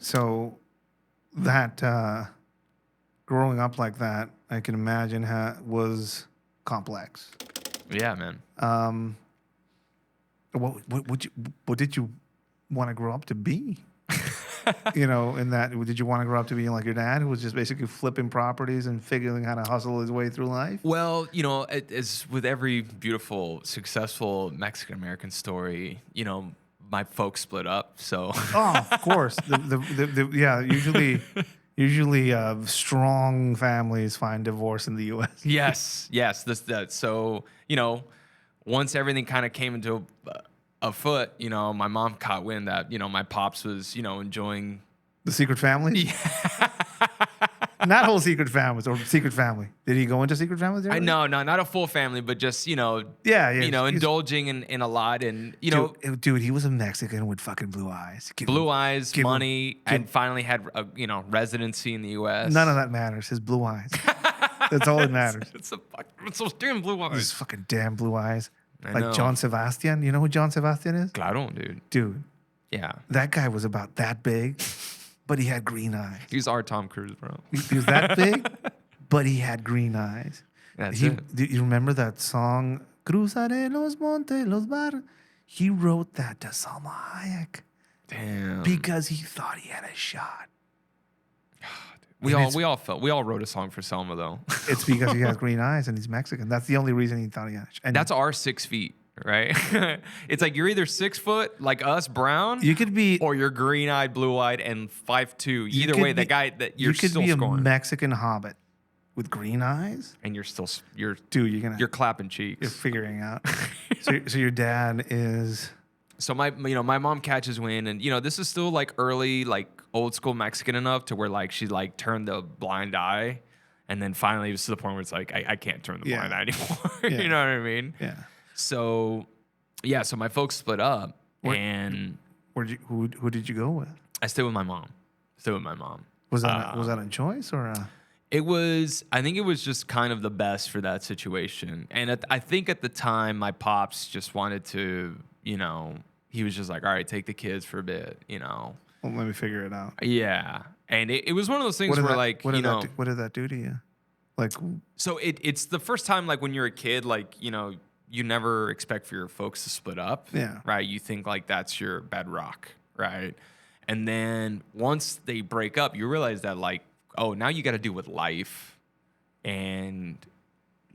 So that growing up like that, I can imagine was complex. Yeah, man. What did you want to grow up to be? In that, did you want to grow up to be like your dad, who was just basically flipping properties and figuring how to hustle his way through life? Well, as with every beautiful, successful Mexican American story, my folks split up. So, of course, usually strong families find divorce in the U.S. Yes. So, once everything kind of came into afoot, my mom caught wind that, my pops was, enjoying the secret family. Yeah. Not whole secret families or secret family. Did he go into secret families? No, not a full family, but just, indulging in a lot. And, dude, he was a Mexican with fucking blue eyes. Money, and finally had a, residency in the U.S. None of that matters. His blue eyes. That's all that matters. It's those damn blue eyes. His fucking damn blue eyes. I like know. John Sebastian. You know who John Sebastian is? Claro, dude. Dude. Yeah. That guy was about that big, but he had green eyes. He's our Tom Cruise, bro. He was that big, but he had green eyes. That's it. Do you remember that song, Cruzaré los montes, los bar? He wrote that to Salma Hayek. Damn. Because he thought he had a shot. We all wrote a song for Selma, though. It's because he has green eyes and he's Mexican. That's the only reason he thought he had a shot. And that's our 6 feet, right? It's like you're either 6 foot, like us, brown, you could be, or you're green-eyed, blue-eyed, and 5'2". Either way, the guy that you're still scoring. You could scoring. be a Mexican hobbit with green eyes, and you're clapping cheeks. You're figuring out. so your dad is. So my mom catches wind, and this is still like early, like old school Mexican enough to where like she like turned the blind eye, and then finally it was to the point where it's like I can't turn the blind eye anymore. Yeah. You know what I mean? Yeah. So my folks split up, and who did you go with? I stayed with my mom. Was that a choice or? I think it was just kind of the best for that situation, and I think at the time my pops just wanted to, he was just like, all right, take the kids for a bit, Well, let me figure it out. Yeah. And it was one of those things where like, what did that do to you? Like, so it's the first time, like when you're a kid, like, you never expect for your folks to split up. Yeah. Right. You think like that's your bedrock. Right. And then once they break up, you realize that like, oh, now you got to deal with life, and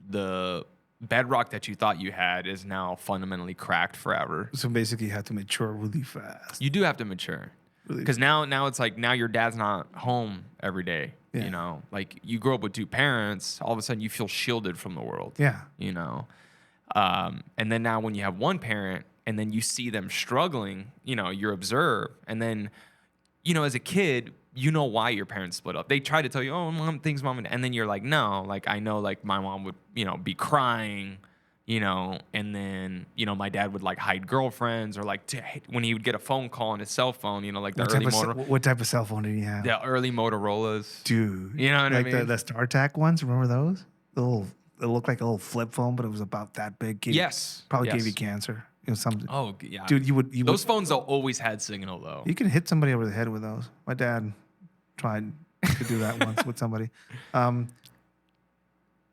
the bedrock that you thought you had is now fundamentally cracked forever. So basically, you have to mature really fast. You do have to mature, because now it's like now your dad's not home every day. Yeah. Like you grow up with two parents, all of a sudden you feel shielded from the world. Yeah. And then now when you have one parent, and then you see them struggling, you observe, and then, as a kid, why your parents split up. They try to tell you, oh, mom, and then you're like, no, like I know, like my mom would, be crying, and then, my dad would like hide girlfriends, or like when he would get a phone call on his cell phone, like the what type of cell phone did he have? The early Motorola's, dude. You know what I mean? Like the StarTAC ones. Remember those? It looked like a little flip phone, but it was about that big. Yes. Probably gave you cancer. Something. Oh yeah, dude. Those phones always had signal though. You can hit somebody over the head with those. My dad tried to do that once with somebody.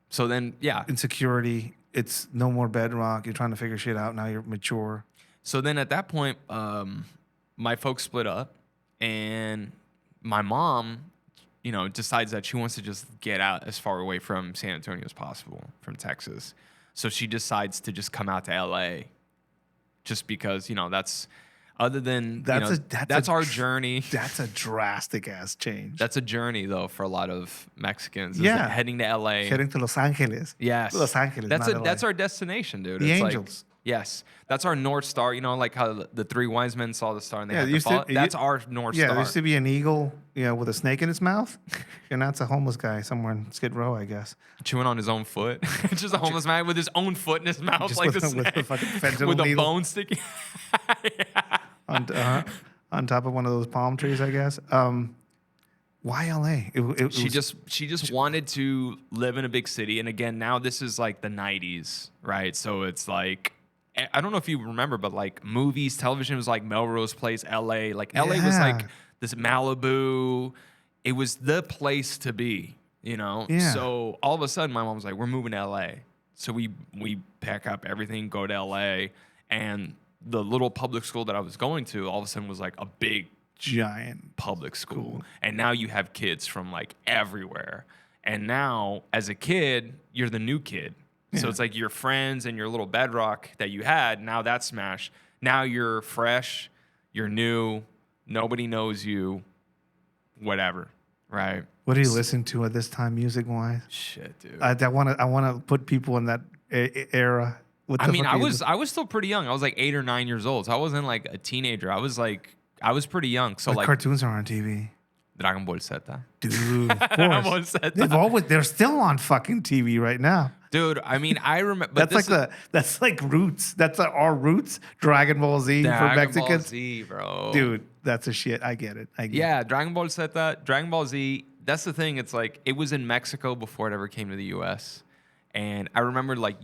So then, insecurity. It's no more bedrock. You're trying to figure shit out. Now you're mature. So then at that point, my folks split up, and my mom, decides that she wants to just get out as far away from San Antonio as possible, from Texas. So she decides to just come out to LA, just because, that's our journey. That's a drastic ass change. That's a journey though for a lot of Mexicans. Heading to LA, heading to Los Angeles. Yes, Los Angeles. That's our destination, dude. The it's angels. Like, yes, that's our North Star. Like how the three wise men saw the star and they had to follow. That's our North Star. Yeah, there used to be an eagle, with a snake in its mouth, and that's a homeless guy somewhere in Skid Row, I guess, chewing on his own foot. Just a homeless man with his own foot in his mouth, just like this, with the fucking fentanyl with a needle bone sticking. Yeah. On top of one of those palm trees, I guess. Why LA? She just wanted to live in a big city, and again, now this is like the 90s, right? So it's like, I don't know if you remember, but like movies, television was like Melrose Place, LA. Like LA was like this Malibu. It was the place to be, you know? Yeah. So all of a sudden, my mom was like, we're moving to LA. So we pack up everything, go to LA. And the little public school that I was going to all of a sudden was like a big, giant public school. Cool. And now you have kids from like everywhere. And now, as a kid, you're the new kid. So it's like your friends and your little bedrock that you had, now that's smashed. Now you're fresh, you're new, nobody knows you, whatever, right? What do you listen to at this time, music-wise? Shit, dude. I want to put people in that era. What I the mean, fuck I are you was still pretty young. I was like 8 or 9 years old. So I wasn't like a teenager. I was pretty young. So What like cartoons are on TV? Dragon Ball Z. Dude, of Dragon Ball course. Z. They're still on fucking TV right now. Dude, I mean, I remember. That's like roots. That's our roots. Dragon Ball Z for Mexicans. Ball Z, bro. Dude, that's a shit. I get it. Yeah, Dragon Ball Z, Dragon Ball Z. That's the thing. It's like it was in Mexico before it ever came to the U.S. And I remember like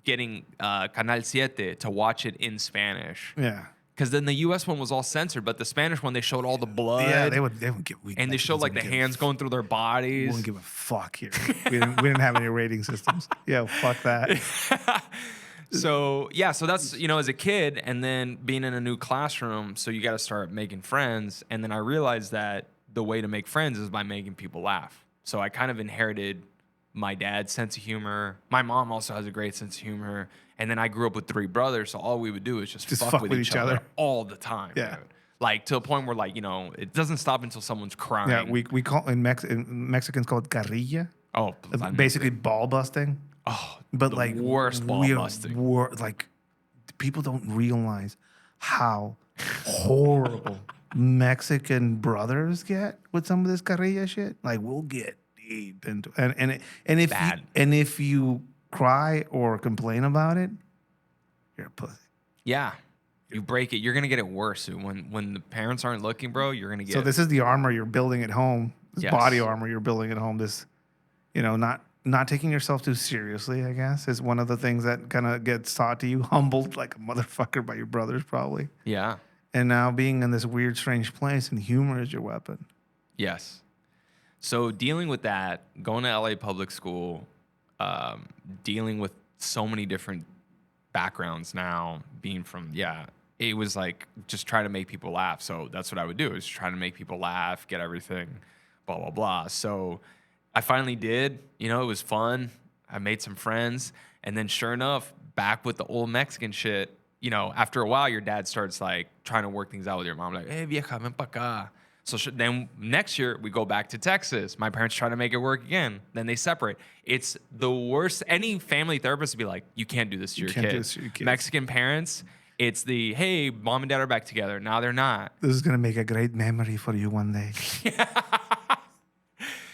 getting Canal 7 to watch it in Spanish. Yeah. Because then the U.S. one was all censored, but the Spanish one, they showed all the blood. Yeah, they would give. And they showed like the hands going through their We bodies. wouldn't give a fuck here. We didn't have any rating systems. Yeah, fuck that. So that's, as a kid, and then being in a new classroom, so you got to start making friends. And then I realized that the way to make friends is by making people laugh. So I kind of inherited my dad's sense of humor. My mom also has a great sense of humor. And then I grew up with 3 brothers, so all we would do is just fuck with each other all the time. Yeah. Dude. Like to a point where it doesn't stop until someone's crying. Yeah, we call in Mexicans call it carrilla. Oh, basically ball busting. Oh, But the like worst ball busting. Like people don't realize how horrible Mexican brothers get with some of this carrilla shit. Like we'll get deep into if you cry or complain about it, you're a pussy. Yeah. You break it, you're gonna get it worse. When the parents aren't looking, bro, you're gonna get. So this is the armor you're building at home. This body armor you're building at home. This, not taking yourself too seriously, I guess, is one of the things that kind of gets taught to you. Humbled like a motherfucker by your brothers, probably. Yeah. And now being in this weird, strange place, and humor is your weapon. Yes. So dealing with that, going to LA public school, dealing with so many different backgrounds now, being from, it was like just try to make people laugh. So that's what I would do, is try to make people laugh, get everything, blah, blah, blah. So I finally did. It was fun. I made some friends. And then sure enough, back with the old Mexican shit, after a while, your dad starts like trying to work things out with your mom. Like, hey, vieja, ven pa acá. So then next year, we go back to Texas. My parents try to make it work again. Then they separate. It's the worst. Any family therapist would be like, you can't do this to your kids. Mexican parents, it's the, hey, mom and dad are back together. Now they're not. This is going to make a great memory for you one day.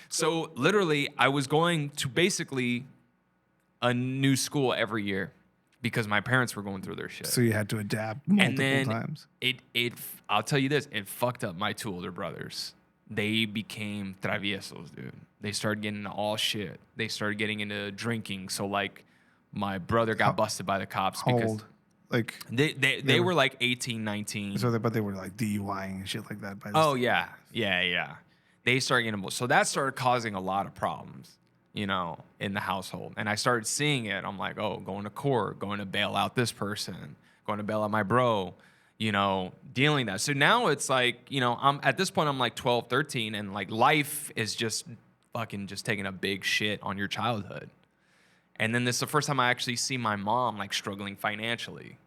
So literally, I was going to basically a new school every year because my parents were going through their shit. So you had to adapt multiple times. I'll tell you this, it fucked up my 2 older brothers. They became traviesos, dude. They started getting into all shit. They started getting into drinking. So like my brother got busted by the cops How because old? Like they were like 18, 19. But they were like DUIing and shit like that by this Oh time. yeah. They started getting, so that started causing a lot of problems, in the household. And I started seeing it. I'm like, oh, going to court, going to bail out this person, going to bail out my bro, dealing that. So now it's like, I'm at this point, I'm like 12, 13, and like life is just fucking just taking a big shit on your childhood. And then this is the first time I actually see my mom like struggling financially.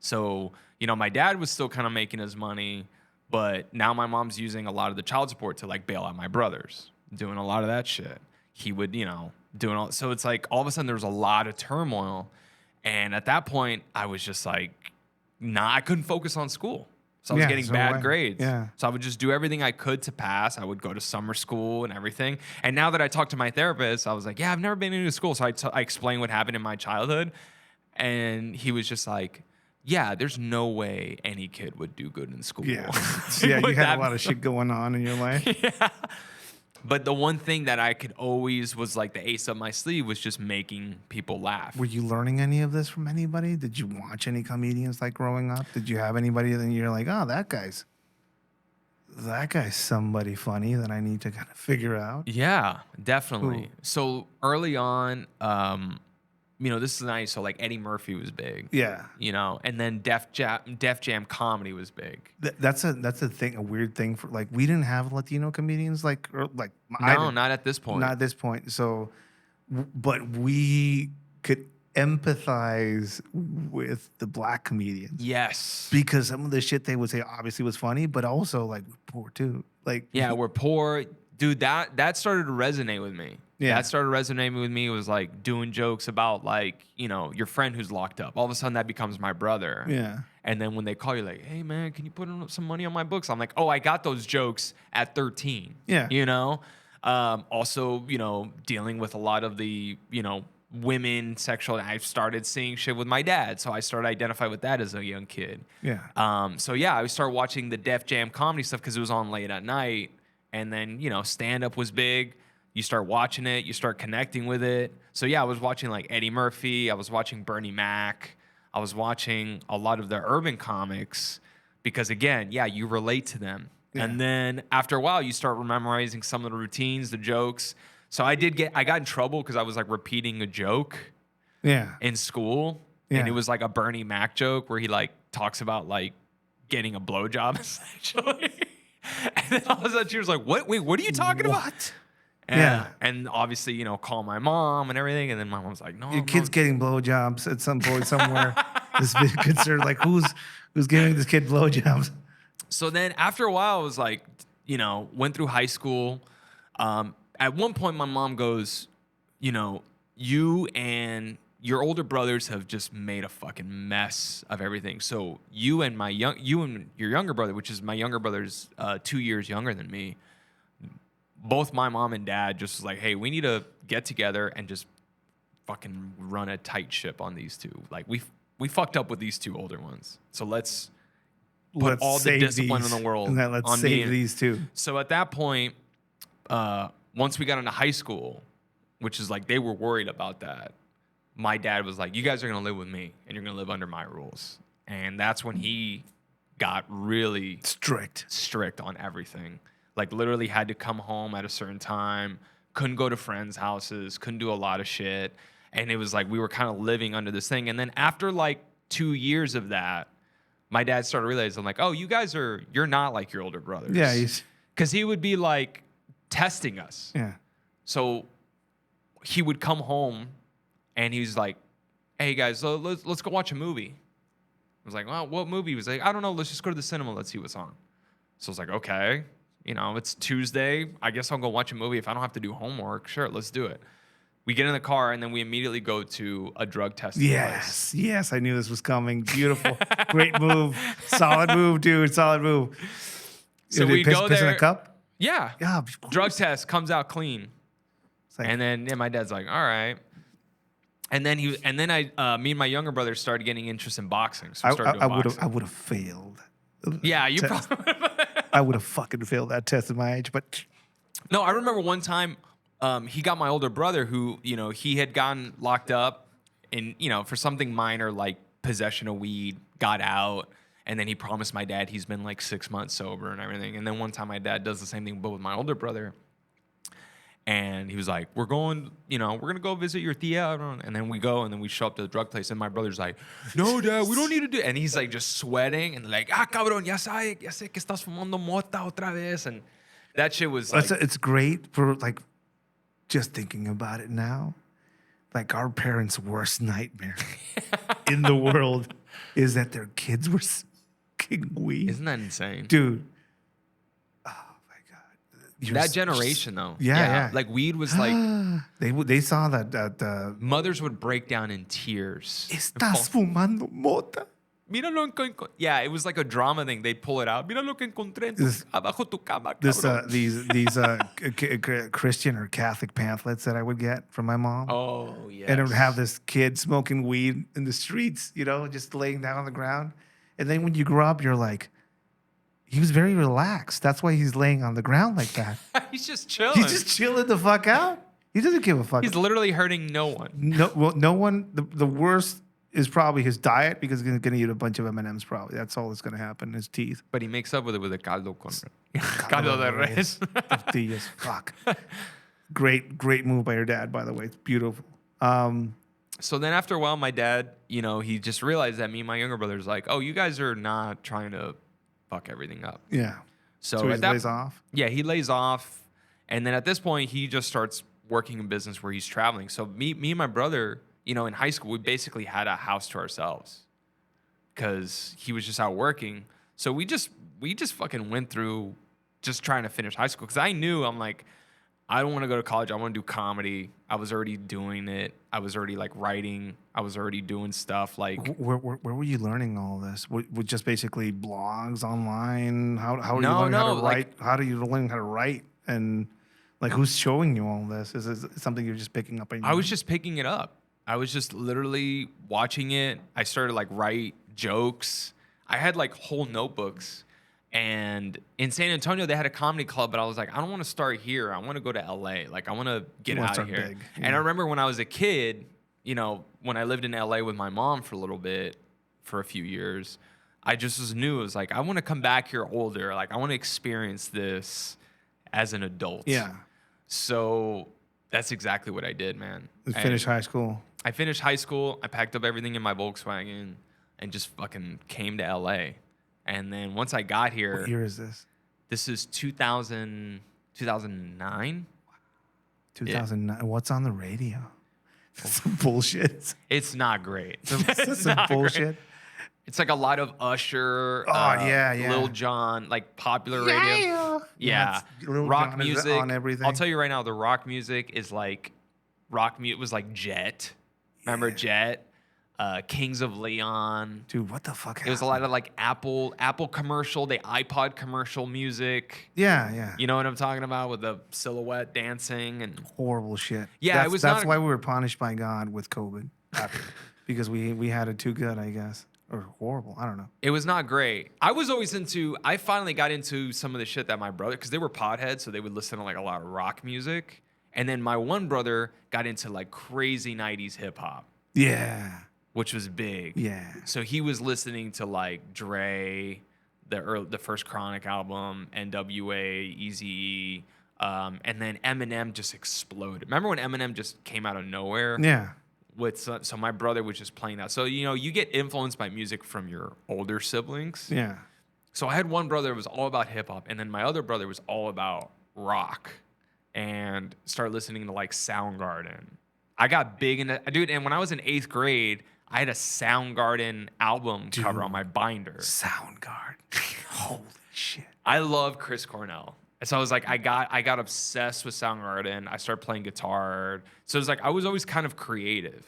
So, my dad was still kind of making his money, but now my mom's using a lot of the child support to like bail out my brothers, doing a lot of that shit. He would, doing all. So it's like all of a sudden there was a lot of turmoil. And at that point, I was just like, I couldn't focus on school. So I was getting bad grades. Yeah. So I would just do everything I could to pass. I would go to summer school and everything. And now that I talked to my therapist, I was like, I've never been into school. So I explained what happened in my childhood. And he was just like, there's no way any kid would do good in school. Yeah, you had a lot of shit going on in your life. Yeah. But the one thing that I could always was like the ace up my sleeve was just making people laugh. Were you learning any of this from anybody? Did you watch any comedians like growing up? Did you have anybody that you're like, oh, that guy's that guy's somebody funny that I need to kind of figure out. Yeah, definitely. Who? So early on, you know, this is nice. So like Eddie Murphy was big. Yeah. You know, and then Def Jam comedy was big. That's a thing, a weird thing for like we didn't have Latino comedians like No, not at this point. not at this point. So, but we could empathize with the black comedians Yes. because some of the shit they would say obviously was funny, but also like poor too. Like Yeah, we're poor. Dude, that started to resonate with me. Yeah. That started resonating with me. It was like doing jokes about like, you know, your friend who's locked up. All of a sudden that becomes my brother. yeah, And then when they call you like, hey man, can you put in some money on my books? I'm like, oh, I got those jokes at 13. Yeah. You know? Also, you know, dealing with a lot of the, you know, women sexual. I started seeing shit with my dad. So I started identifying with that as a young kid. yeah, So yeah, I started watching the Def Jam comedy stuff because it was on late at night. And then, you know, stand-up was big. You start watching it, you start connecting with it. So yeah, I was watching like Eddie Murphy, I was watching Bernie Mac, I was watching a lot of the urban comics because again, yeah, you relate to them. Yeah. And then after a while, you start memorizing some of the routines, the jokes. So I got in trouble because I was like repeating a joke yeah. in school. Yeah. And it was like a Bernie Mac joke where he like talks about like getting a blowjob essentially. And then all of a sudden she was like, what? Wait, what are you talking about? What? And, Yeah. And obviously, you know, call my mom and everything. And then my mom's like, no. Your kid's getting blowjobs at some point somewhere. This big concern, like who's giving this kid blowjobs? So then after a while, I was like, you know, went through high school. At one point, my mom goes, you know, you and your older brothers have just made a fucking mess of everything. So you and your younger brother, which is my younger brother's 2 years younger than me, both my mom and dad just was like, hey, we need to get together and just fucking run a tight ship on these two. Like we fucked up with these two older ones. So let's put all the discipline in the world and then let's on save me. these two. So at that point, once we got into high school, which is like they were worried about that, my dad was like, you guys are going to live with me and you're going to live under my rules. And that's when he got really strict on everything. Like literally had to come home at a certain time, couldn't go to friends' houses, couldn't do a lot of shit. And it was like we were kind of living under this thing. And then after like 2 years of that, my dad started realizing like, oh, you're not like your older brothers. Yeah, because he would be like testing us. yeah. So he would come home and he was like, hey guys, let's go watch a movie. I was like, well, what movie? He was like, I don't know, let's just go to the cinema, let's see what's on. So I was like, okay. You know, it's Tuesday. I guess I'll go watch a movie if I don't have to do homework. Sure, let's do it. We get in the car and then we immediately go to a drug testing place. Yes, I knew this was coming. Beautiful, great move, solid move, dude, solid move. So Did we they go piss there. in a cup. Yeah. Yeah, of course. Drug test comes out clean. It's like, And then my dad's like, all right. And then me and my younger brother started getting interest in boxing. So we started doing boxing. I would have failed. Yeah, you Test. probably. I would have fucking failed that test at my age, but No, I remember one time he got my older brother who, you know, he had gotten locked up in, you know, for something minor like possession of weed, got out, and then he promised my dad he's been like 6 months sober and everything. And then one time my dad does the same thing, but with my older brother. And he was like, we're going to go visit your tia. And then we go and then we show up to the drug place. And my brother's like, no, dad, we don't need to do it. And he's like just sweating and like, cabrón, ya sé que estás fumando mota otra vez. And that shit was like. it's great for like just thinking about it now. Like our parents' worst nightmare in the world is that their kids were smoking weed. Isn't that insane? Dude. That generation, though. Yeah. Like weed was like they saw that mothers would break down in tears. Estás fumando mota. Mira lo que yeah, it was like a drama thing. They'd pull it out. Mira lo que encontré abajo tu cama. These Christian or Catholic pamphlets that I would get from my mom. Oh yeah. And it would have this kid smoking weed in the streets, you know, just laying down on the ground. And then when you grow up, you're like, he was very relaxed. That's why he's laying on the ground like that. He's just chilling. He's just chilling the fuck out. He doesn't give a fuck. He's literally hurting no one. No one. The worst is probably his diet because he's going to eat a bunch of M&Ms probably. That's all that's going to happen, his teeth. But he makes up with it with a caldo con. Caldo de res. Tortillas. Fuck. Great move by your dad, by the way. It's beautiful. So then after a while, my dad, he just realized that me and my younger brother's like, oh, you guys are not trying to fuck everything up. Yeah. So he lays off? Yeah, he lays off. And then at this point, he just starts working in business where he's traveling. So me and my brother, in high school, we basically had a house to ourselves because he was just out working. So we just fucking went through just trying to finish high school because I knew, I'm like, I don't want to go to college. I want to do comedy. I was already doing it. I was already like writing. I was already doing stuff like. Where were you learning all this? With just basically blogs online? How are you learning how to write? How do you learn how to write? And like, who's showing you all this? Is it something you're just picking up? I was just picking it up. I was just literally watching it. I started like write jokes. I had like whole notebooks. And in San Antonio, they had a comedy club, but I was like, I don't want to start here. I want to go to LA. Like, I want to get out of here. Big. Yeah. And I remember when I was a kid, when I lived in LA with my mom for a little bit, for a few years, I just knew it was like, I want to come back here older. Like, I want to experience this as an adult. Yeah. So that's exactly what I did, man. Finished high school. I finished high school. I packed up everything in my Volkswagen and just fucking came to LA. And then once I got here... What year is this? This is 2009. 2009. Yeah. What's on the radio? Some bullshit. It's not great. It's some bullshit. Great. It's like a lot of Usher, yeah. Lil Jon, like popular radio. Yeah. Rock John music. On everything. I'll tell you right now, the rock music is like... It was like Jet. Remember Jet? Kings of Leon. Dude, what the fuck happened? It was a lot of like Apple commercial, the iPod commercial music. Yeah. You know what I'm talking about with the silhouette dancing and horrible shit. Yeah, that's why we were punished by God with COVID. Because we had it too good, I guess. Or horrible. I don't know. It was not great. I finally got into some of the shit that my brother, because they were potheads, so they would listen to like a lot of rock music. And then my one brother got into like crazy 90s hip hop. Yeah. Which was big. Yeah. So he was listening to like Dre, the first Chronic album, NWA, Eazy-E, and then Eminem just exploded. Remember when Eminem just came out of nowhere? Yeah. So my brother was just playing that. So you get influenced by music from your older siblings. Yeah. So I had one brother that was all about hip hop, and then my other brother was all about rock, and started listening to like Soundgarden. I got big into dude, and when I was in 8th grade. I had a Soundgarden album cover on my binder. Soundgarden. Holy shit. I love Chris Cornell. And so I was like, I got obsessed with Soundgarden. I started playing guitar. So it was like, I was always kind of creative.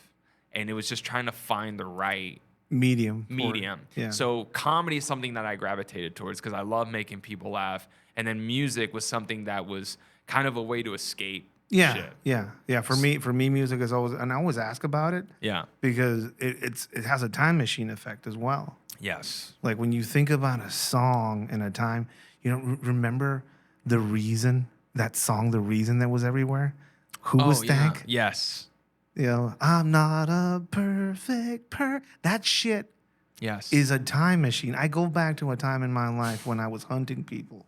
And it was just trying to find the right medium. Yeah. So comedy is something that I gravitated towards because I love making people laugh. And then music was something that was kind of a way to escape. Yeah. For me, music is always, and I always ask about it. Yeah. Because it has a time machine effect as well. Yes. Like when you think about a song in a time, remember the reason that was everywhere? Who was Stank? Yeah. Yes. I'm not a perfect that shit. Yes. Is a time machine. I go back to a time in my life when I was hunting people.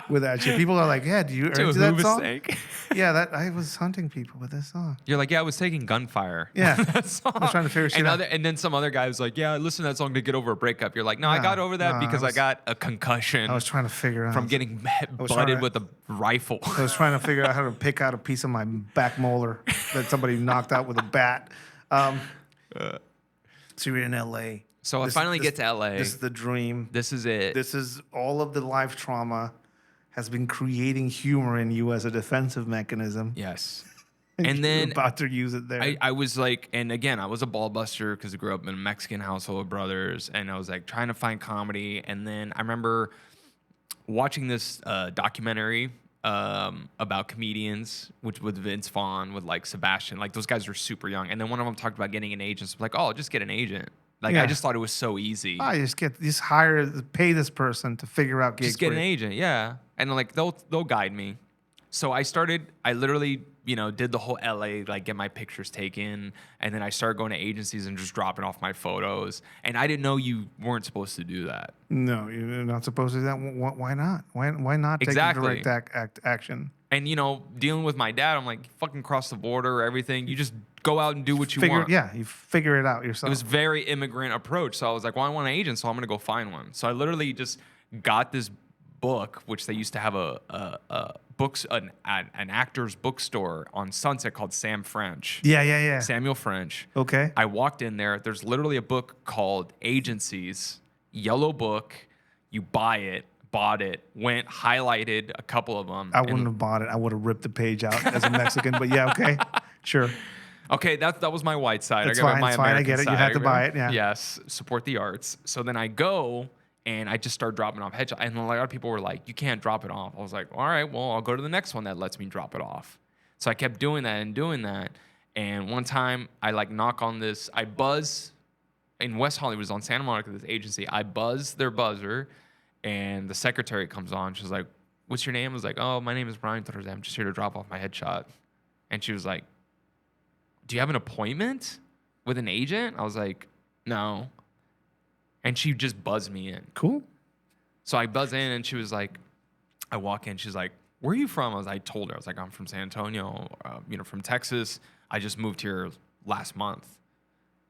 With that shit. People are like, yeah, do you into that song? Yeah, I was hunting people with this song. You're like, yeah, I was taking gunfire. Yeah. That song. I was trying to figure shit out. And then some other guy was like, yeah, I listened to that song to get over a breakup. You're like, no, I got over that because I got a concussion. I was trying to figure out. From getting butted with a rifle. I was trying to figure out how to pick out a piece of my back molar that somebody knocked out with a bat. So you're in L.A. So I finally get to L.A. This is the dream. This is it. This is all of the life trauma has been creating humor in you as a defensive mechanism. Yes. And then about to use it there. I was like, and again, I was a ball buster because I grew up in a Mexican household of brothers, and I was like trying to find comedy. And then I remember watching this documentary about comedians, which with Vince Vaughn, with like Sebastian, like those guys were super young. And then one of them talked about getting an agent. So I was like, oh, just get an agent. Like I just thought it was so easy. Pay this person to figure out gigs. Just get an agent, yeah. And like they'll guide me. So I literally did the whole LA, like get my pictures taken. And then I started going to agencies and just dropping off my photos. And I didn't know you weren't supposed to do that. No, you're not supposed to do that. Why not? Why not take Exactly. the direct action? And, dealing with my dad, I'm like, fucking cross the border, everything. You just go out and do what you want. Yeah, you figure it out yourself. It was very immigrant approach. So I was like, well, I want an agent, so I'm going to go find one. So I literally just got this book, which they used to have an actor's bookstore on Sunset called Sam French. Yeah. Samuel French. Okay. I walked in there. There's literally a book called Agencies, yellow book. You buy it. Bought it, went, highlighted a couple of them. I wouldn't have bought it. I would have ripped the page out as a Mexican. But yeah, okay, sure. Okay, that was my white side. That's I got fine. my It's fine. I American get it. You side. had to buy it. Yeah. Yes, support the arts. So then I go and I just start dropping off headshots. And a lot of people were like, "You can't drop it off." I was like, "All right, well, I'll go to the next one that lets me drop it off." So I kept doing that. And one time I knock on this. I buzz in West Hollywood. It was on Santa Monica. This agency. I buzz their buzzer. And the secretary comes on. She's like, "What's your name?" I was like, "Oh, my name is Bryan Torresdey. I'm just here to drop off my headshot." And she was like, "Do you have an appointment with an agent?" I was like, "No." And she just buzzed me in. Cool. So I buzz in, and she was like, I walk in. She's like, "Where are you from?" I told her, "I'm from San Antonio, from Texas. I just moved here last month."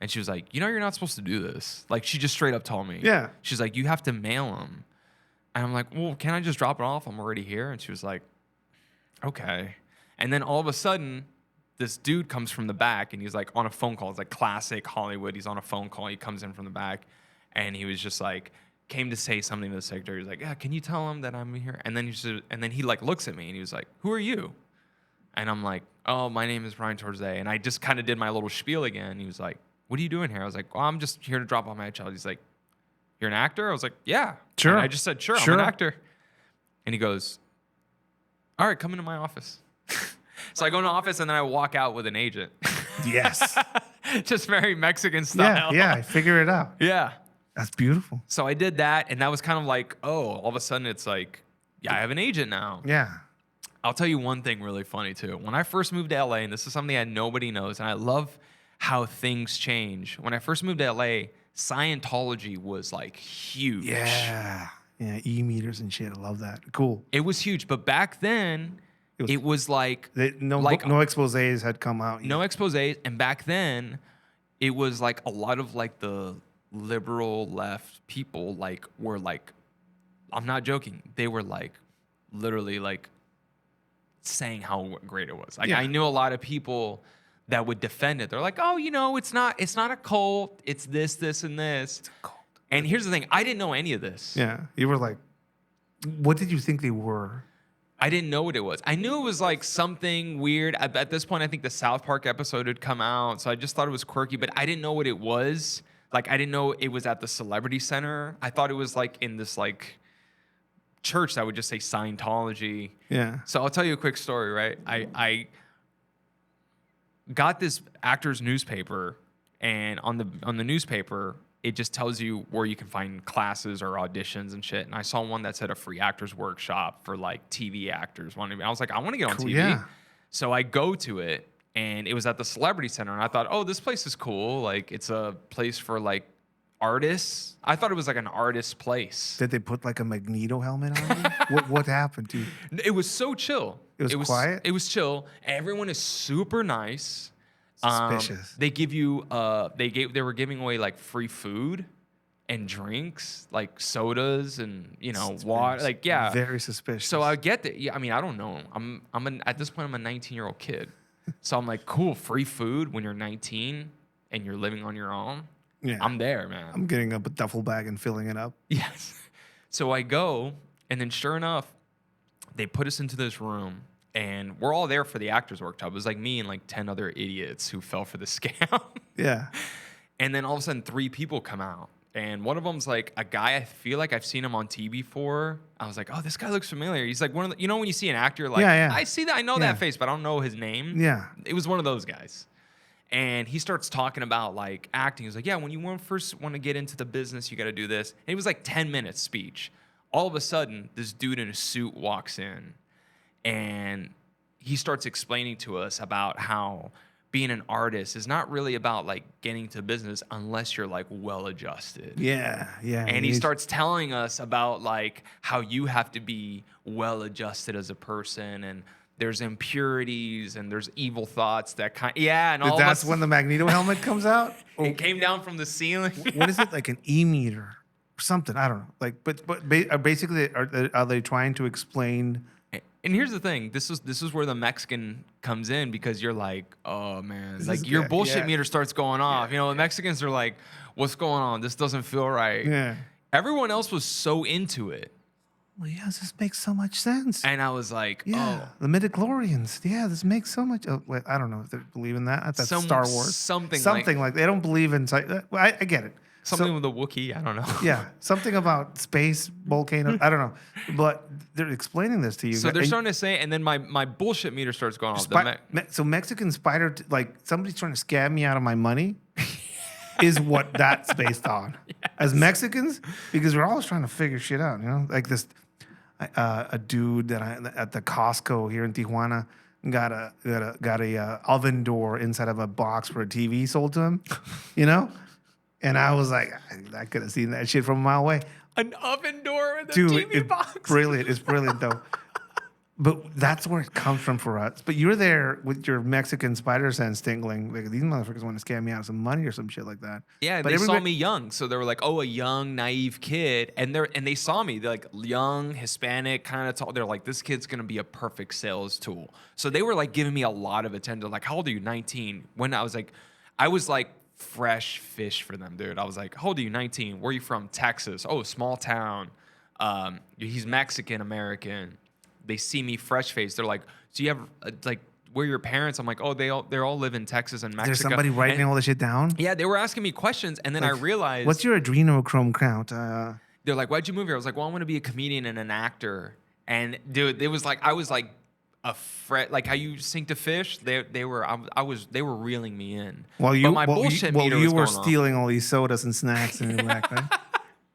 And she was like, "You're not supposed to do this." Like, she just straight up told me. Yeah. She's like, "You have to mail them." And I'm like, "Well, can I just drop it off? I'm already here." And she was like, "Okay." And then all of a sudden, this dude comes from the back, and he's like on a phone call. It's like classic Hollywood. He's on a phone call. He comes in from the back, and he was just like, came to say something to the secretary. He's like, "Yeah, can you tell him that I'm here?" And then he like looks at me, and he was like, "Who are you?" And I'm like, "Oh, my name is Bryan Torresdey." And I just kind of did my little spiel again. He was like, "What are you doing here?" I was like, "Well, I'm just here to drop off my headshot." He's like, "You're an actor?" I was like, "Yeah." Sure. And I just said, "Sure, I'm an actor." And he goes, "All right, come into my office." So I go in the office, and then I walk out with an agent. Yes. Just very Mexican style. Yeah. Figure it out. Yeah. That's beautiful. So I did that, and that was kind of like, oh, all of a sudden it's like, yeah, I have an agent now. Yeah. I'll tell you one thing really funny, too. When I first moved to LA, and this is something that nobody knows, and I love how things change. When I first moved to LA, Scientology was like huge. Yeah, e-meters and shit. I love that. Cool. It was huge, but back then it was like no exposés had come out yet. No exposés, and back then it was like a lot of like the liberal left people were like, I'm not joking, they were like literally like saying how great it was. Like, I knew a lot of people that would defend it. They're like, "Oh, it's not a cult. It's this, and this." It's a cult. And here's the thing. I didn't know any of this. Yeah. You were like, what did you think they were? I didn't know what it was. I knew it was like something weird. At this point, I think the South Park episode had come out. So I just thought it was quirky, but I didn't know what it was. Like, I didn't know it was at the Celebrity Center. I thought it was like in this like church that would just say Scientology. Yeah. So I'll tell you a quick story, right? I got this actor's newspaper, and on the newspaper, it just tells you where you can find classes or auditions and shit. And I saw one that said a free actors workshop for like TV actors. I was like, I want to get on TV. Yeah. So I go to it, and it was at the Celebrity Center. And I thought, oh, this place is cool. Like, it's a place for like artists. I thought it was like an artist place. Did they put like a Magneto helmet on you? What happened to you? It was so chill. It was quiet? It was chill. Everyone is super nice. Suspicious. They give you they were giving away like free food and drinks, like sodas and water. Like, yeah. Very suspicious. So I get that. Yeah, I mean, I don't know. At this point I'm a 19-year-old kid. So I'm like, cool, free food when you're 19 and you're living on your own. Yeah. I'm there, man. I'm getting up a duffel bag and filling it up. Yes. So I go, and then sure enough, they put us into this room, and we're all there for the actors workshop. It was like me and like 10 other idiots who fell for the scam. Yeah. And then all of a sudden 3 people come out. And one of them's like a guy I feel like I've seen him on TV before. I was like, oh, this guy looks familiar. He's like one of the, when you see an actor, like, I see that, I know that face, but I don't know his name. Yeah. It was one of those guys. And he starts talking about like acting. He's like, yeah, when you first want to get into the business, you got to do this. And it was like 10 minutes speech. All of a sudden, this dude in a suit walks in, and he starts explaining to us about how being an artist is not really about like getting to business unless you're like well adjusted. Yeah. And he starts telling us about like how you have to be well adjusted as a person, and there's impurities and there's evil thoughts that and all That's when the Magneto helmet comes out. it came down from the ceiling. What is it, like an e-meter or something? I don't know. Like, but basically, are they trying to explain? And here's the thing: this is where the Mexican comes in, because you're like, oh man, This like is- your yeah, bullshit yeah. meter starts going off. You know, the Mexicans are like, what's going on? This doesn't feel right. Yeah. Everyone else was so into it, Well, yeah, this makes so much sense. and I was like, Yeah, the midichlorians. Yeah, this makes so much. Oh, wait, I don't know if they believe in that. That's Star Wars. something like they don't believe in. I get it. something with a Wookiee. I don't know. Yeah, something about space volcanoes. I don't know, but they're explaining this to you. So they're And starting to say, and then my bullshit meter starts going off. The so Mexican spider, like somebody's trying to scam me out of my money, is what that's based on. As Mexicans, because we're always trying to figure shit out. You know, like this. A dude that at the Costco here in Tijuana got a oven door inside of a box for a TV sold to him, you know, and I was like, I could have seen that shit from a mile away. An oven door with a Dude, TV it's box. brilliant. It's brilliant though. But that's where it comes from for us. But you're there with your Mexican spider sense tingling. Like, these motherfuckers want to scam me out of some money or some shit like that. Yeah, but they saw me young, so they were like, "Oh, a young, naive kid," and they saw me. They're like young, Hispanic, kind of tall. They're like, "This kid's gonna be a perfect sales tool." So they were like giving me a lot of attention. Like, "How old are you?" 19. When I was like fresh fish for them, dude. I was like, "How old are you?" 19. Where are you from? Texas. Oh, small town. He's Mexican American. They see me fresh faced. They're like, "So you have like, where are your parents?" I'm like, "Oh, they all live in Texas and Mexico." There's somebody writing all this shit down. Yeah, they were asking me questions, and then I realized, what's your adrenochrome count? they're like, "Why'd you move here?" I was like, "Well, I want to be a comedian and an actor." And dude, it was like I was like a fret, like how you sink to fish. They were reeling me in. While But my bullshit meter was were going off. stealing all these sodas and snacks in your back, right?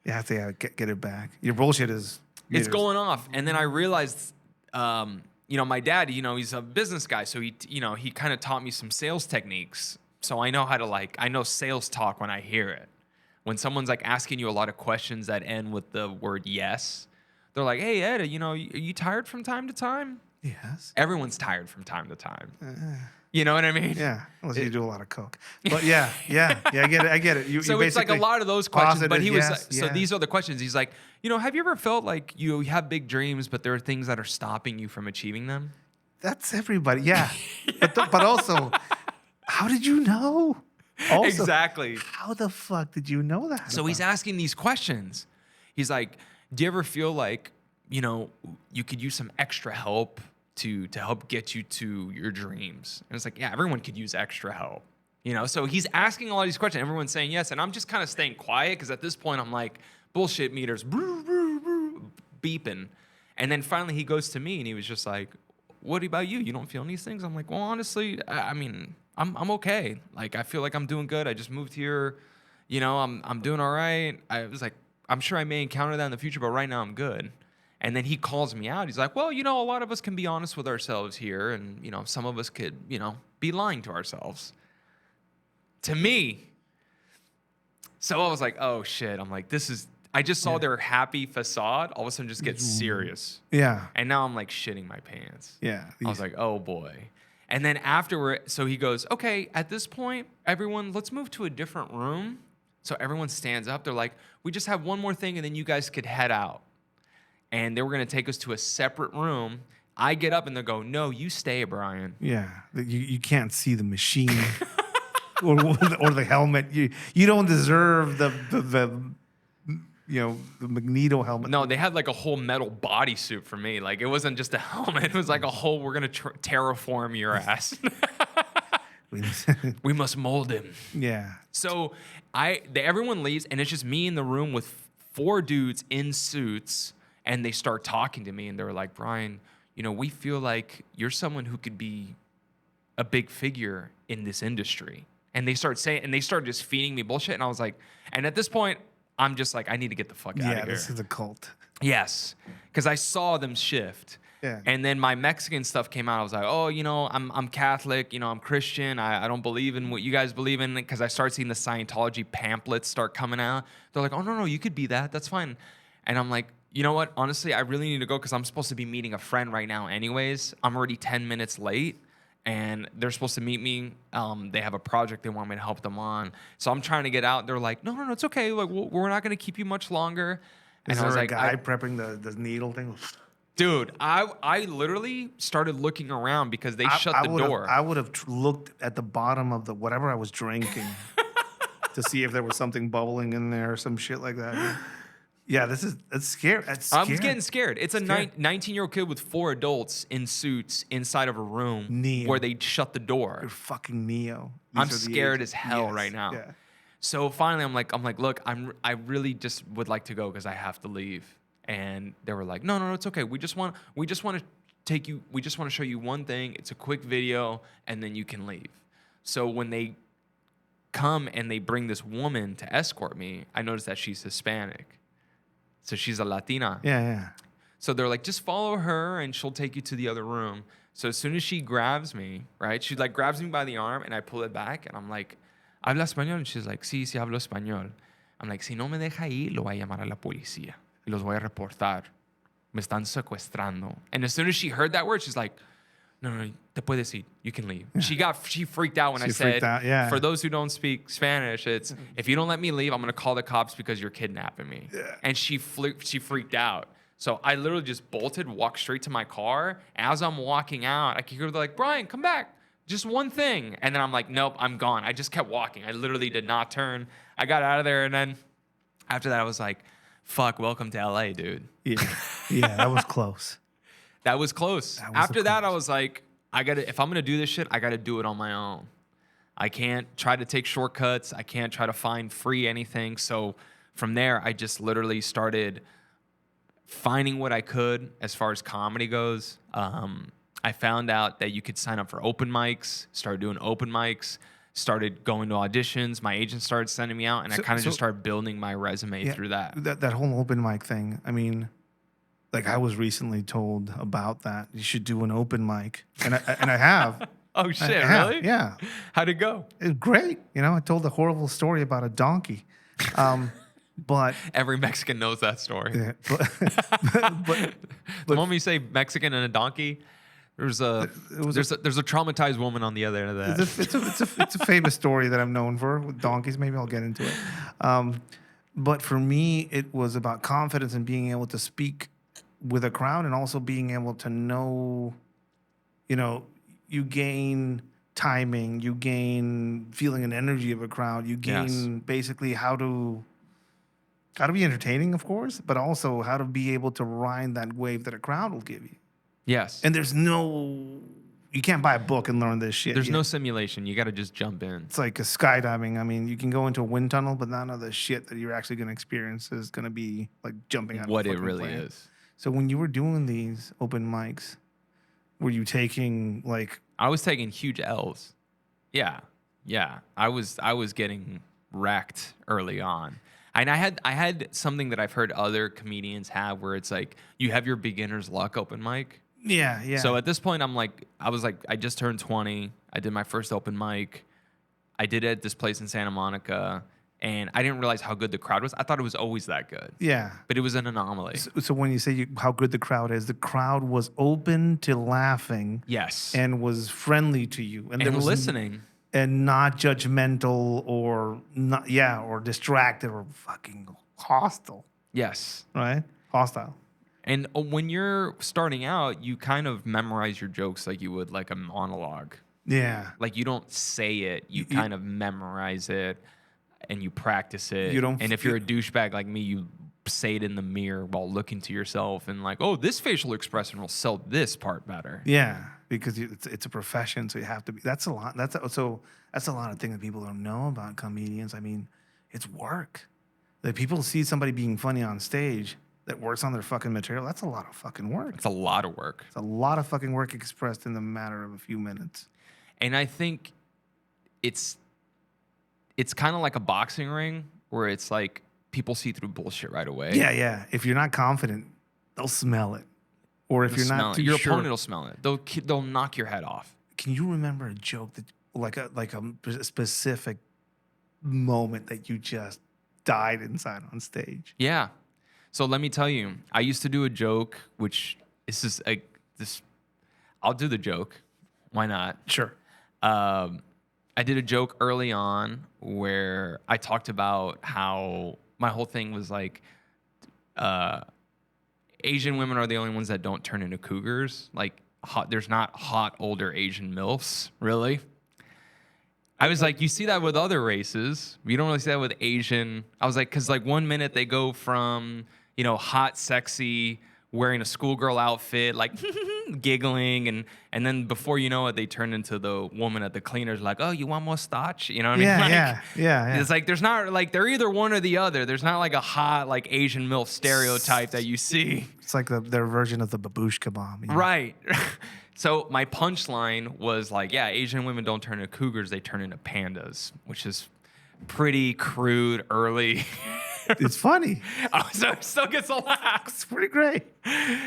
You have to get it back. Your bullshit is It's going off, and then I realized. My dad, he's a business guy, so he kind of taught me some sales techniques. So I know how to I know sales talk when I hear it. When someone's like asking you a lot of questions that end with the word yes, they're like, "Hey Ed, are you tired from time to time?" Yes. Everyone's tired from time to time. You know what I mean? Yeah, unless you do a lot of coke. But yeah, I get it. You So it's like a lot of those questions. But he was yes, so these are the questions. He's like, have you ever felt like you have big dreams, but there are things that are stopping you from achieving them? That's everybody. Yeah, but also, how did you know? Also, Exactly. How the fuck did you know that? So he's asking these questions. He's like, do you ever feel like, you could use some extra help to help get you to your dreams? And it's like, yeah, everyone could use extra help. So he's asking all these questions. Everyone's saying yes. And I'm just kind of staying quiet because at this point I'm like, bullshit meters beeping. And then finally he goes to me and he was just like, what about you? You don't feel these things? I'm like, well, honestly, I mean, I'm okay. Like, I feel like I'm doing good. I just moved here. I'm doing all right. I was like, I'm sure I may encounter that in the future, but right now I'm good. And then he calls me out. He's like, well, a lot of us can be honest with ourselves here. And, some of us could, be lying to ourselves. To me. So I was like, oh, shit. I'm like, I just saw their happy facade. All of a sudden just get serious. Yeah. And now I'm like shitting my pants. Yeah. I was like, oh, boy. And then afterward, so he goes, okay, at this point, everyone, let's move to a different room. So everyone stands up. They're like, we just have one more thing, and then you guys could head out. And they were going to take us to a separate room. I get up, and they go, no, you stay, Bryan. Yeah. You can't see the machine or the helmet. You don't deserve the Magneto helmet. No, they had like a whole metal bodysuit for me. Like, it wasn't just a helmet. It was like a whole, we're going to terraform your ass. We must mold him. Yeah. So everyone leaves, and it's just me in the room with 4 dudes in suits, and they start talking to me, and they're like, Bryan, we feel like you're someone who could be a big figure in this industry. And they start just feeding me bullshit, and I was like, and at this point, I'm just like, I need to get the fuck out of here. Yeah, this is a cult. Yes, because I saw them shift. Yeah. And then my Mexican stuff came out. I was like, oh, I'm Catholic. I'm Christian. I don't believe in what you guys believe in, because I started seeing the Scientology pamphlets start coming out. They're like, oh, no, you could be that. That's fine. And I'm like, you know what? Honestly, I really need to go because I'm supposed to be meeting a friend right now anyways. I'm already 10 minutes late. And they're supposed to meet me. They have a project they want me to help them on. So I'm trying to get out. They're like, no, it's okay. Like, we're not going to keep you much longer. Is And I there was a like, guy prepping the needle thing? dude, I literally started looking around because they shut the door. I would have looked at the bottom of the whatever I was drinking to see if there was something bubbling in there or some shit like that. Yeah, that's scary. I'm getting scared. It's a 19-year-old kid with 4 adults in suits inside of a room Neo. where they shut the door. You're fucking Neo. I'm scared as hell right now. Yeah. So finally, I'm like, look, I really just would like to go because I have to leave. And they were like, no, it's okay. We just want to take you. We just want to show you one thing. It's a quick video, and then you can leave. So when they come and they bring this woman to escort me, I noticed that she's Hispanic. So she's a Latina. Yeah. So they're like, just follow her and she'll take you to the other room. So as soon as she grabs me, right? She like grabs me by the arm and I pull it back and I'm like, ¿habla español? And she's like, sí, hablo español. I'm like, si no me deja ir, lo voy a llamar a la policía. Y los voy a reportar. Me están secuestrando. And as soon as she heard that word, she's like, no, te puedes ir. You can leave. Yeah. She freaked out when I said, for those who don't speak Spanish, it's, if you don't let me leave, I'm going to call the cops because you're kidnapping me. Yeah. And she freaked out. So I literally just bolted, walked straight to my car. As I'm walking out, I could hear like, Bryan, come back. Just one thing. And then I'm like, nope, I'm gone. I just kept walking. I literally did not turn. I got out of there. And then after that, I was like, fuck, welcome to LA, dude. Yeah, that was close. That was close. After that, I was like, if I'm going to do this shit, I got to do it on my own. I can't try to take shortcuts. I can't try to find free anything. So from there, I just literally started finding what I could as far as comedy goes. I found out that you could sign up for open mics, started doing open mics, started going to auditions. My agent started sending me out, and I kind of just started building my resume through that. That whole open mic thing, I mean, like I was recently told about that. You should do an open mic. And I have. Oh, shit, really? Yeah. How'd it go? It was great. I told a horrible story about a donkey. But every Mexican knows that story. Yeah, but the moment you say Mexican and a donkey, there's a traumatized woman on the other end of that. It's a famous story that I'm known for with donkeys. Maybe I'll get into it. But for me, it was about confidence and being able to speak with a crowd, and also being able to know, you gain timing, you gain feeling and energy of a crowd, you gain basically how to be entertaining, of course, but also how to be able to ride that wave that a crowd will give you. Yes. And you can't buy a book and learn this shit. There's no simulation. You got to just jump in. It's like a skydiving. I mean, you can go into a wind tunnel, but none of the shit that you're actually going to experience is going to be like jumping out of a fucking plane. What it really is. So when you were doing these open mics, were you taking like... I was taking huge L's. Yeah. I was getting wrecked early on. And I had something that I've heard other comedians have where it's like you have your beginner's luck open mic. Yeah. So at this point, I just turned 20. I did my first open mic. I did it at this place in Santa Monica. And I didn't realize how good the crowd was. I thought it was always that good. Yeah. But it was an anomaly. So when you say how good the crowd is, the crowd was open to laughing. Yes. And was friendly to you. And listening. And not judgmental or distracted or fucking hostile. Yes. Right? Hostile. And when you're starting out, you kind of memorize your jokes like you would like a monologue. Yeah. Like you don't say it. You kind of memorize it. And you practice it. And if you're a douchebag like me, you say it in the mirror while looking to yourself and like, oh, this facial expression will sell this part better. Yeah, because it's a profession, so you have to be. That's a lot. That's a lot of things that people don't know about comedians. I mean, it's work. That people see somebody being funny on stage that works on their fucking material. That's a lot of fucking work. It's a lot of work. It's a lot of fucking work expressed in the matter of a few minutes. And I think it's kind of like a boxing ring where it's like people see through bullshit right away. Yeah. If you're not confident, they'll smell it. Or if They'll you're smell not it. too Your sure, opponent will smell it. They'll knock your head off. can you remember a joke that like a specific moment that you just died inside on stage? Yeah. So let me tell you, I used to do a joke, which is just this. I'll do the joke. Why not? Sure. I did a joke early on where I talked about how my whole thing was like, Asian women are the only ones that don't turn into cougars. Like, there's not hot older Asian MILFs, really. I was like, you see that with other races. You don't really see that with Asian. I was like, because like 1 minute they go from, hot, sexy, wearing a schoolgirl outfit, like giggling, and then before you know it, they turn into the woman at the cleaners, like, oh, you want more starch? You know what I mean? Like, Yeah. It's like there's not like they're either one or the other. There's not like a hot like Asian MILF stereotype that you see. It's like their version of the babushka bomb. Right. So my punchline was like, yeah, Asian women don't turn into cougars, they turn into pandas, which is pretty crude early. It's funny. Oh, so it still gets a laugh. It's pretty great.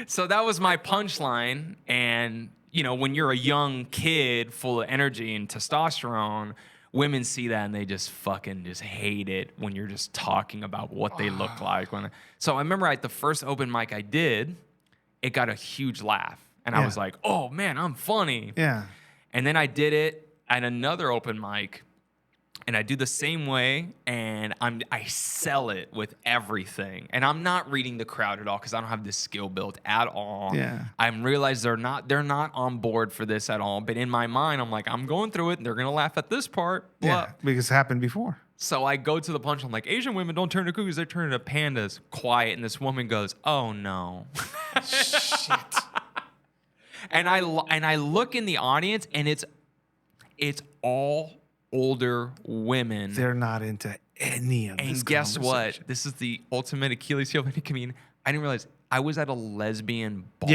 So that was my punchline. And, when you're a young kid full of energy and testosterone, women see that and they just fucking just hate it when you're just talking about what they look like. So I remember at the first open mic I did, it got a huge laugh. And I was like, oh, man, I'm funny. Yeah. And then I did it at another open mic. And I do the same way, and I sell it with everything. And I'm not reading the crowd at all because I don't have this skill built at all. Yeah. I realize they're not on board for this at all. But in my mind, I'm like, I'm going through it, and they're gonna laugh at this part. Yeah, because it happened before. So I go to the punch. I'm like, Asian women don't turn into cougars; they turn into pandas. Quiet, and this woman goes, "Oh no." Shit. And I look in the audience, and it's all older women. They're not into any of this. And guess what? This is the ultimate Achilles heel of any comedian. I didn't realize I was at a lesbian bar.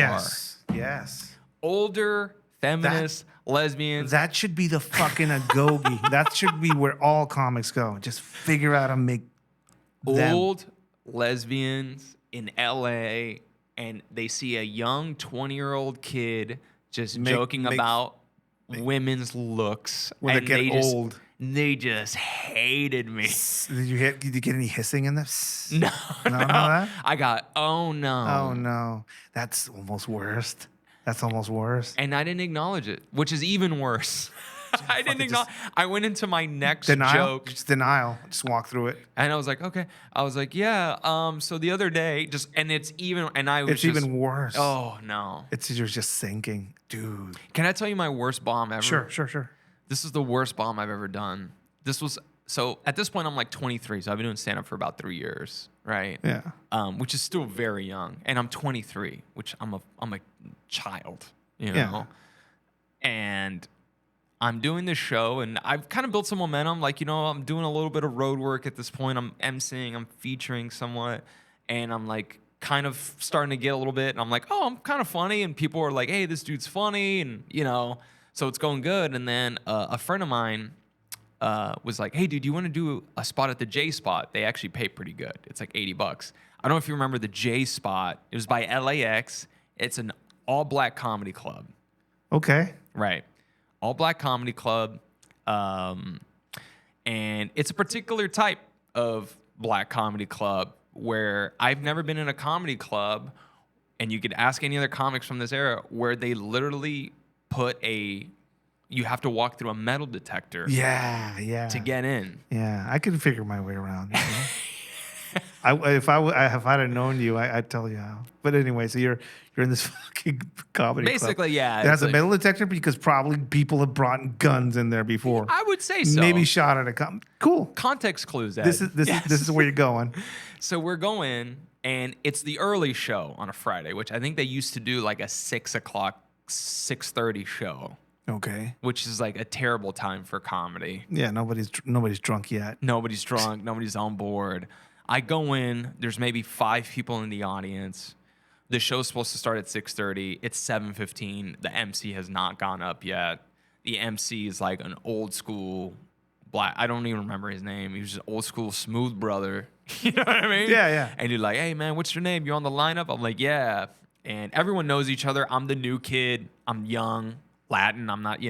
Yes. Older, feminist, lesbians. That should be the fucking agoge. That should be where all comics go. Just figure out how to make Old lesbians in LA, and they see a young 20-year-old kid just joking about women's looks. When they get old. They just hated me. Did you get any hissing in this? No. That? I got, oh no. Oh no. That's almost worst. And I didn't acknowledge it, which is even worse. I didn't acknowledge. I went into my next joke. Just denial. Just walk through it. And I was like, okay. I was like, yeah. So the other day, it's even worse. Oh no. You're just sinking, dude. Can I tell you my worst bomb ever? Sure. This is the worst bomb I've ever done. So at this point I'm like 23, so I've been doing stand up for about 3 years, right? Yeah. Which is still very young, and I'm 23, which I'm a child, Yeah. And I'm doing this show, and I've kind of built some momentum. Like, I'm doing a little bit of road work at this point. I'm emceeing, I'm featuring somewhat, and I'm like kind of starting to get a little bit. And I'm like, oh, I'm kind of funny, and people are like, hey, this dude's funny, and so it's going good. And then a friend of mine was like, hey, dude, you want to do a spot at the J Spot? They actually pay pretty good. It's like $80. I don't know if you remember the J Spot. It was by LAX. It's an all-black comedy club. Okay. Right. All-black comedy club. And it's a particular type of black comedy club where I've never been in a comedy club, and you could ask any other comics from this era, where they literally put you have to walk through a metal detector. Yeah. To get in. Yeah, I could figure my way around. If I'd have known you, I'd tell you how. But anyway, so you're in this fucking comedy club. Basically, yeah. It has a metal detector because probably people have brought guns in there before. I would say so. Maybe shot at a cop. Cool. Context clues. Ed. This is where you're going. So we're going, and it's the early show on a Friday, which I think they used to do like a 6 o'clock, 6:30 show. Okay. Which is like a terrible time for comedy. Yeah, nobody's drunk yet. Nobody's drunk. Nobody's on board. I go in. There's maybe 5 people in the audience. The show's supposed to start at 6:30. It's 7:15. The MC has not gone up yet. The MC is like an old school black. I don't even remember his name. He was just old school smooth brother. You know what I mean? Yeah. And you're like, hey man, what's your name? You're on the lineup? I'm like, yeah. and everyone knows each other. I'm the new kid. I'm young, Latin. I'm not,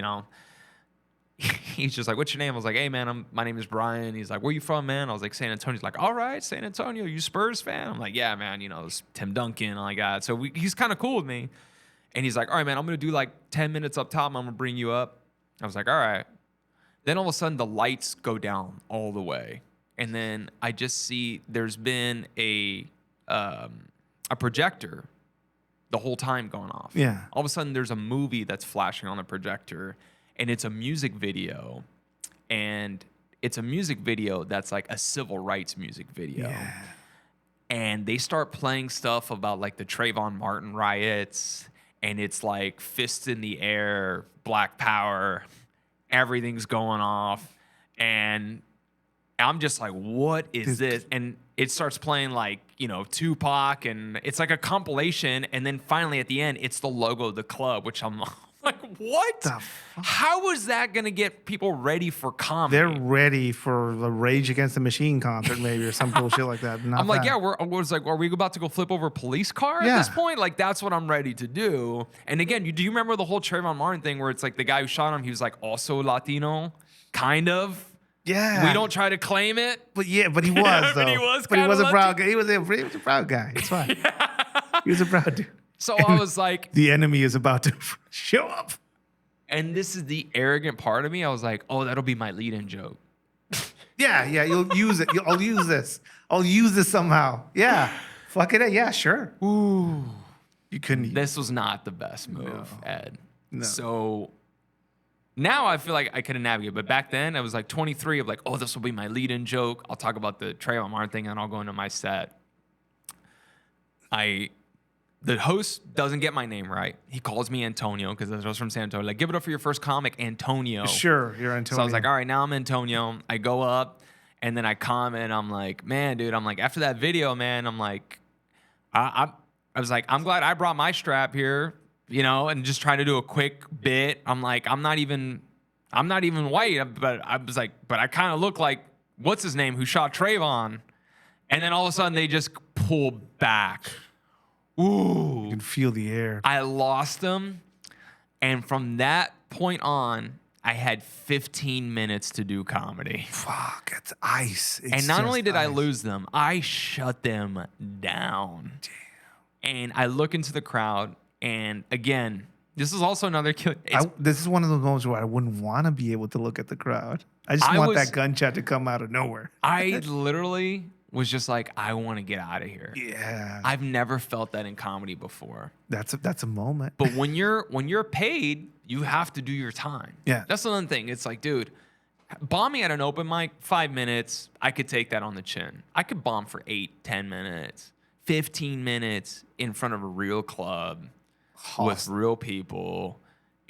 he's just like, what's your name? I was like, hey, man, my name is Brian. He's like, where you from, man? I was like, San Antonio. He's like, all right, San Antonio, you Spurs fan? I'm like, yeah, man, it's Tim Duncan and all that. So he's kind of cool with me. And he's like, all right, man, I'm going to do like 10 minutes up top. I'm going to bring you up. I was like, all right. Then all of a sudden the lights go down all the way. And then I just see there's been a projector the whole time going off. Yeah. All of a sudden there's a movie that's flashing on the projector. And it's a music video, and it's a music video that's like a civil rights music video. Yeah. And they start playing stuff about like the Trayvon Martin riots, and it's like fists in the air, Black Power, everything's going off. And I'm just like, what is this? And it starts playing like, Tupac, and it's like a compilation. And then finally at the end, it's the logo of the club, which I'm like, what? How is that going to get people ready for comedy? They're ready for the Rage Against the Machine concert, maybe, or some bullshit like that. I'm like, yeah, are we about to go flip over a police car at this point? Like, that's what I'm ready to do. And again, do you remember the whole Trayvon Martin thing where it's like the guy who shot him, he was like also Latino, kind of? Yeah. We don't try to claim it. But he was, though. But he was a proud guy. He was a proud guy. It's fine. He was a proud dude. So I was like, the enemy is about to show up. And this is the arrogant part of me. I was like, oh, that'll be my lead-in joke. Yeah, you'll use it. I'll use this. I'll use this somehow. Yeah. Fuck it. Yeah, sure. Ooh. You couldn't. This was not the best move, Ed. No. So now I feel like I could have navigated. But back then, I was like 23 of like, oh, this will be my lead-in joke. I'll talk about the Trayvon Martin thing, and I'll go into my set. The host doesn't get my name right. He calls me Antonio because I was from San Antonio. Like, give it up for your first comic, Antonio. Sure, you're Antonio. So I was like, all right, now I'm Antonio. I go up, and then I comment. I'm like, man, dude. I'm like, after that video, man. I'm like, I was like, I'm glad I brought my strap here, and just trying to do a quick bit. I'm like, I'm not even white, but I was like, but I kind of look like what's his name who shot Trayvon, and then all of a sudden they just pull back. Ooh. You can feel the air. I lost them. And from that point on, I had 15 minutes to do comedy. Fuck, it's ice. And not only did I lose them, I shut them down. Damn. And I look into the crowd, and again, this is also another kill. This is one of those moments where I wouldn't want to be able to look at the crowd. I just want that gunshot to come out of nowhere. I literally was just like, I want to get out of here. Yeah. I've never felt that in comedy before. That's a moment. But when you're paid, you have to do your time. Yeah. That's another thing. It's like, dude, bombing at an open mic, 5 minutes, I could take that on the chin. I could bomb for 8, 10 minutes, 15 minutes in front of a real club with real people,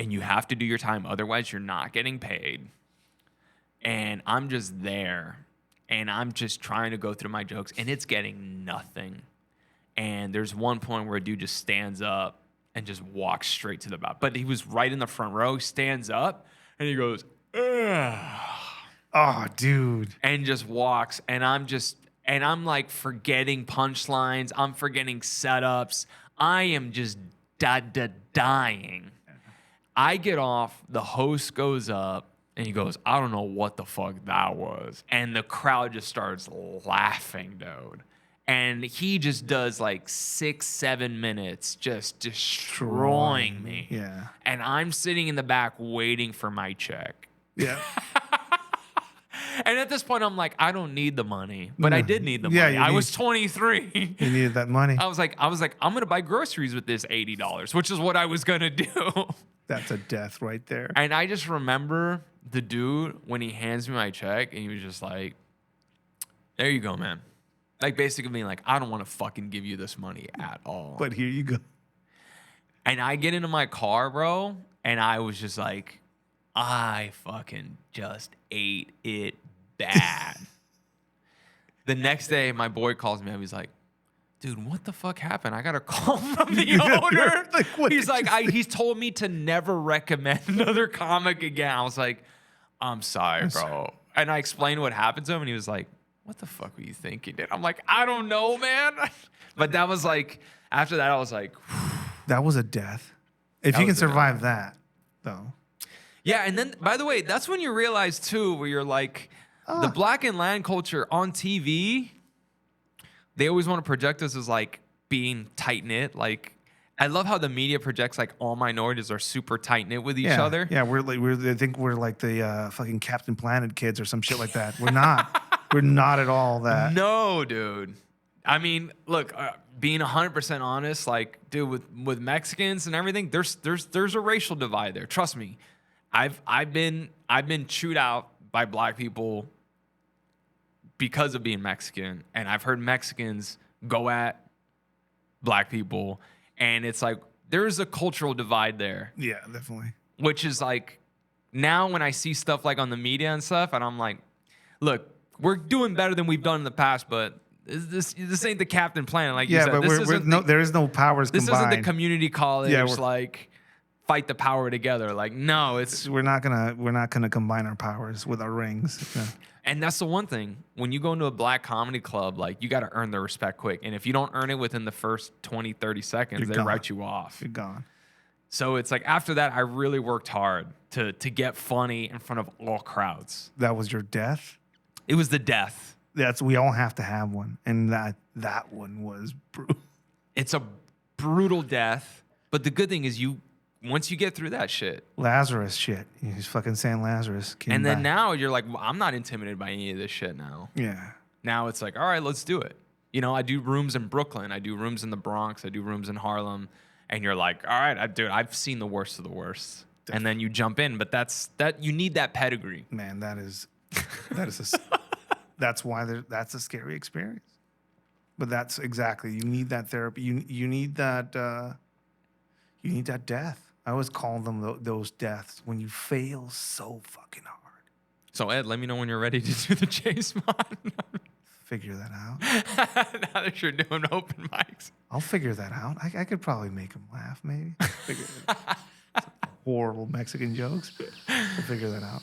and you have to do your time. Otherwise, you're not getting paid. And I'm just there. And I'm just trying to go through my jokes, and it's getting nothing. And there's one point where a dude just stands up and just walks straight to the back. But he was right in the front row. He stands up, and he goes, ugh. Oh, dude. And just walks. And I'm like forgetting punchlines. I'm forgetting setups. I am just dying. I get off. The host goes up. And he goes, I don't know what the fuck that was. And the crowd just starts laughing, dude. And he just does like 6-7 minutes just destroying me. Yeah. And I'm sitting in the back waiting for my check. Yeah. And at this point, I'm like, I don't need the money. But I did need the money. I was 23. You needed that money. I was like, I'm going to buy groceries with this $80, which is what I was going to do. That's a death right there. And I just remember the dude, when he hands me my check, and he was just like, there you go, man. Like, basically being like, I don't want to fucking give you this money at all. But here you go. And I get into my car, bro, and I was just like, I fucking just ate it bad. The next day, my boy calls me up. He's like, dude, what the fuck happened? I got a call from the owner. He's told me to never recommend another comic again. I was like, I'm sorry, bro. And I explained what happened to him, and he was like, what the fuck were you thinking, dude? I'm like, I don't know, man. But that was like, after that, I was like, whew. That was a death. If That you can was a death. survive that, though. Yeah, and then by the way, that's when you realize too, where you're like, the black and land culture on TV, they always want to project us as like being tight knit. Like, I love how the media projects like all minorities are super tight knit with each other. Yeah, they think we're like the fucking Captain Planet kids or some shit like that. We're not. We're not at all that. No, dude. I mean, look, being 100% honest, like, dude, with Mexicans and everything, there's a racial divide there. Trust me, I've been chewed out by black people because of being Mexican, and I've heard Mexicans go at black people, and it's like there's a cultural divide there. Yeah, definitely. Which is like, now when I see stuff like on the media and stuff, and I'm like, look, we're doing better than we've done in the past, but this ain't the Captain Planet, like you said. But there is no powers this combined. isn't the community college, Yeah, like fight the power together. Like, no, it's we're not gonna combine our powers with our rings. Yeah. and that's the one thing. When you go into a black comedy club, like, you got to earn their respect quick. And if you don't earn it within the first 20, 30 seconds, they write you off. You're gone. So it's like, after that, I really worked hard to get funny in front of all crowds. That was your death? It was the death. We all have to have one. And that one was brutal. It's a brutal death. But the good thing is, once you get through that shit. Lazarus shit. He's fucking Saint Lazarus. And then now you're like, well, I'm not intimidated by any of this shit now. Yeah. Now it's like, all right, let's do it. You know, I do rooms in Brooklyn. I do rooms in the Bronx. I do rooms in Harlem. And you're like, all right, I've seen the worst of the worst. Definitely. And then you jump in. But you need that pedigree. Man, that's why that's a scary experience. But that's exactly, you need that therapy. You need that death. I always call them those deaths when you fail so fucking hard. So Ed, let me know when you're ready to do the chase mod. Figure that out. Now that you're doing open mics. I'll figure that out. I could probably make them laugh, maybe. Horrible Mexican jokes. We'll figure that out.